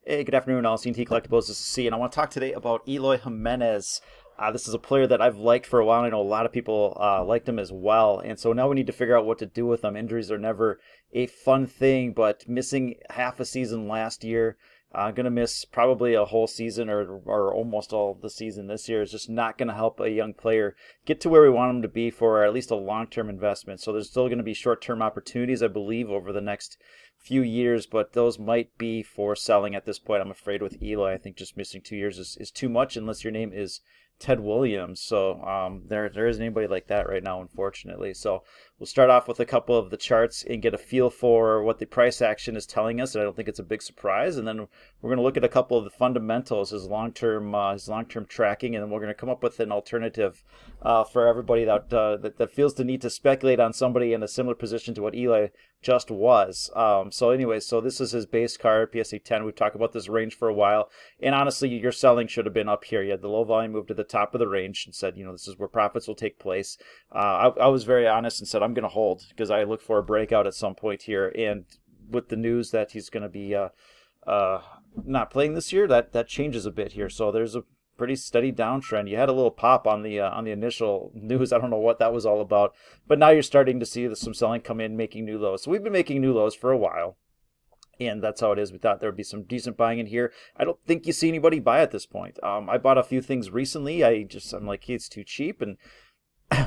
Hey, good afternoon, all CNT Collectibles. This is C, and I want to talk today about Eloy Jimenez. This is a player that I've liked for a while. I know a lot of people liked him as well, and so now we need to figure out what to do with him. Injuries are never a fun thing, but missing half a season last year, going to miss probably a whole season or almost all the season this year is just not going to help a young player get to where we want him to be for at least a long-term investment. So there's still going to be short-term opportunities, I believe, over the next few years, but those might be for selling at this point. I'm afraid with Eloy, I think just missing 2 years is too much unless your name is Ted Williams. So there isn't anybody like that right now, unfortunately. So we'll start off with a couple of the charts and get a feel for what the price action is telling us. And I don't think it's a big surprise. And then we're going to look at a couple of the fundamentals, his long term tracking, and then we're going to come up with an alternative for everybody that feels the need to speculate on somebody in a similar position to what Eloy just was. So this is his base card, PSA 10. We've talked about this range for a while, and honestly, your selling should have been up here. You had the low volume move to the top of the range and said, this is where profits will take place. I was very honest and said I'm going to hold because I look for a breakout at some point here, and with the news that he's going to be not playing this year, that changes a bit here. So there's a pretty steady downtrend. You had a little pop on the initial news. I don't know what that was all about, but now you're starting to see some selling come in, making new lows. So we've been making new lows for a while, and that's how it is. We thought there would be some decent buying in here. I don't think you see anybody buy at this point. I bought a few things recently. I'm like, hey, it's too cheap, and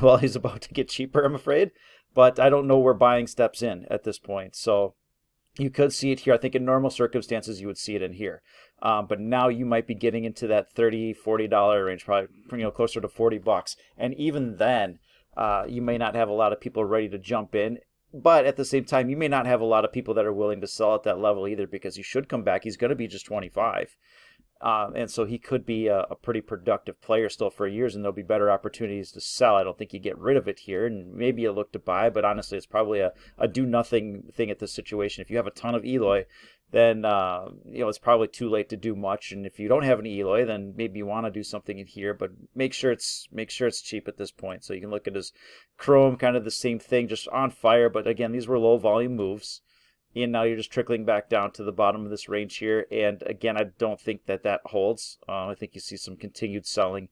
well, he's about to get cheaper, I'm afraid, but I don't know where buying steps in at this point. So you could see it here. I think in normal circumstances you would see it in here, but now you might be getting into that $30-$40 range, probably closer to $40. And even then, you may not have a lot of people ready to jump in. But at the same time, you may not have a lot of people that are willing to sell at that level either, because he should come back. He's going to be just 25. And so he could be a pretty productive player still for years, and there'll be better opportunities to sell. I don't think you get rid of it here, and maybe you look to buy, but honestly, it's probably a do-nothing thing at this situation. If you have a ton of Eloy, then it's probably too late to do much. And if you don't have an Eloy, then maybe you want to do something in here, but make sure it's cheap at this point. So you can look at his Chrome, kind of the same thing, just on fire. But again, these were low volume moves, and now you're just trickling back down to the bottom of this range here. And again, I don't think that holds. I think you see some continued selling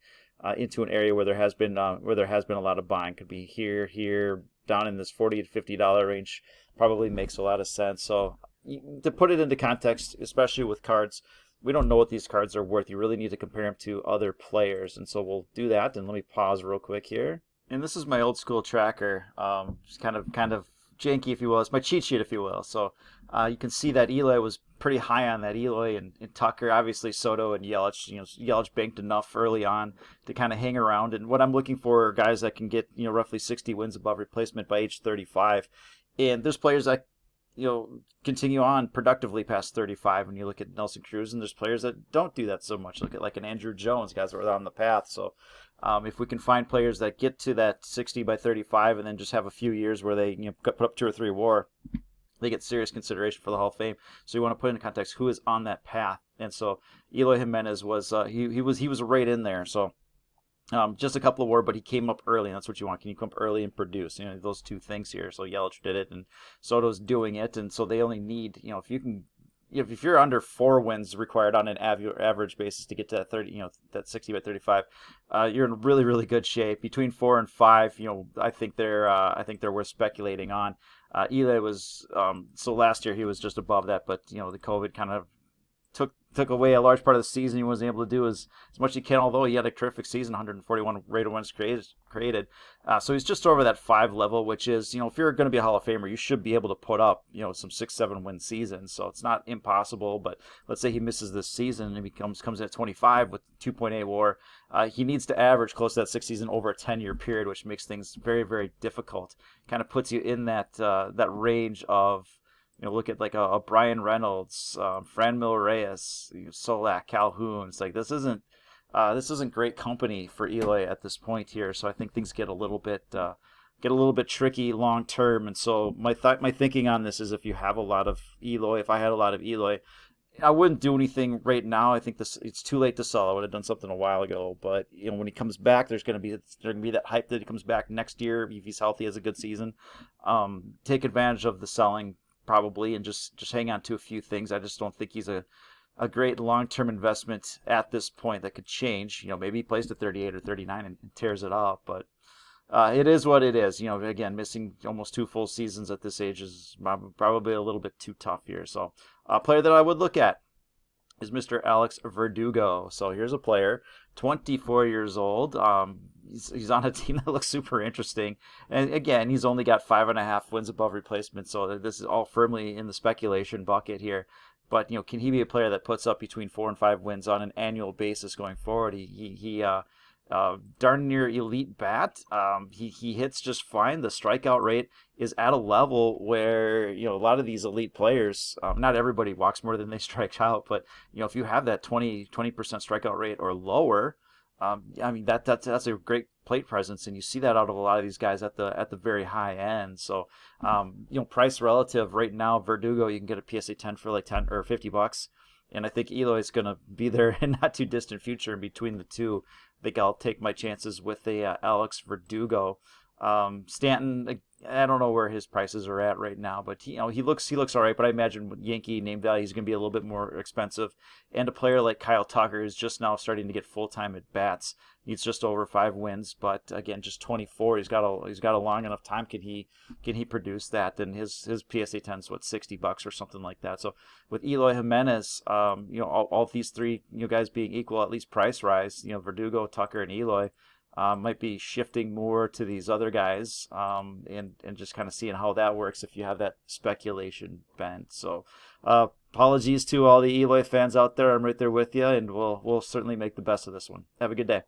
into an area where there has been a lot of buying. Could be here, down in this $40 to $50 range. Probably makes a lot of sense. So to put it into context, especially with cards, we don't know what these cards are worth. You really need to compare them to other players, and so we'll do that. And let me pause real quick here. And this is my old school tracker. It's kind of janky, if you will. It's my cheat sheet, if you will. So you can see that Eloy was pretty high on that. Eloy and Tucker, obviously Soto and Yelich. Yelich banked enough early on to kind of hang around. And what I'm looking for are guys that can get roughly 60 wins above replacement by age 35. And there's players that continue on productively past 35 when you look at Nelson Cruz, and there's players that don't do that so much. Look at like an Andrew Jones, guys that are on the path. So if we can find players that get to that 60 by 35 and then just have a few years where they put up 2 or 3 WAR, they get serious consideration for the Hall of Fame. So you want to put into context who is on that path. And so Eloy Jimenez was he was right in there. So just a couple of WAR, but he came up early, and that's what you want. Can you come up early and produce? Those two things here. So Yelich did it, and Soto's doing it, and so they only need, if you're under 4 wins required on an average basis to get to that 30, that 60 by 35, you're in really, really good shape. Between 4 and 5, I think they're worth speculating on. Eloy was so last year he was just above that, but the COVID kind of took away a large part of the season. He wasn't able to do as much as he can, although he had a terrific season, 141 rated wins created. So he's just over that 5 level, which is, if you're going to be a Hall of Famer, you should be able to put up, some 6-7 win seasons. So it's not impossible, but let's say he misses this season and he comes in at 25 with 2.8 WAR. He needs to average close to that 6 season over a 10-year period, which makes things very, very difficult. Kind of puts you in that range of, look at like a Brian Reynolds, Franmil Reyes, Solak, Calhoun. It's like this isn't great company for Eloy at this point here. So I think things get a little bit tricky long term. And so my thinking on this is, if you have a lot of Eloy, if I had a lot of Eloy, I wouldn't do anything right now. I think it's too late to sell. I would have done something a while ago. But when he comes back, there's going to be that hype that he comes back next year if he's healthy, has a good season. Take advantage of the selling probably, and just hang on to a few things. I just don't think he's a a great long-term investment at this point. That could change. Maybe he plays to 38 or 39 and tears it up, but it is what it is. Again, missing almost 2 full seasons at this age is probably a little bit too tough here. So, a player that I would look at is Mr. Alex Verdugo. So here's a player, 24 years old. He's on a team that looks super interesting. And again, he's only got 5.5 wins above replacement. So this is all firmly in the speculation bucket here. But can he be a player that puts up between 4 and 5 wins on an annual basis going forward? He darn near elite bat. He hits just fine. The strikeout rate is at a level where a lot of these elite players, not everybody walks more than they strike out, but if you have that 20% strikeout rate or lower, I mean that's a great plate presence, and you see that out of a lot of these guys at the very high end. So price relative right now, Verdugo you can get a PSA 10 for like 10 or $50. And I think Eloy's going to be there in not too distant future. In between the two, I think I'll take my chances with the Alex Verdugo. Stanton, I don't know where his prices are at right now, but he looks all right. But I imagine with Yankee name value, he's going to be a little bit more expensive. And a player like Kyle Tucker is just now starting to get full time at bats. He's just over 5 wins, but again, just 24. He's got a long enough time. Can he produce that? And his PSA 10 is what, $60 or something like that. So with Eloy Jimenez, all these three guys being equal, at least price rise. Verdugo, Tucker, and Eloy. Might be shifting more to these other guys, and just kind of seeing how that works if you have that speculation bent. So, apologies to all the Eloy fans out there. I'm right there with you, and we'll certainly make the best of this one. Have a good day.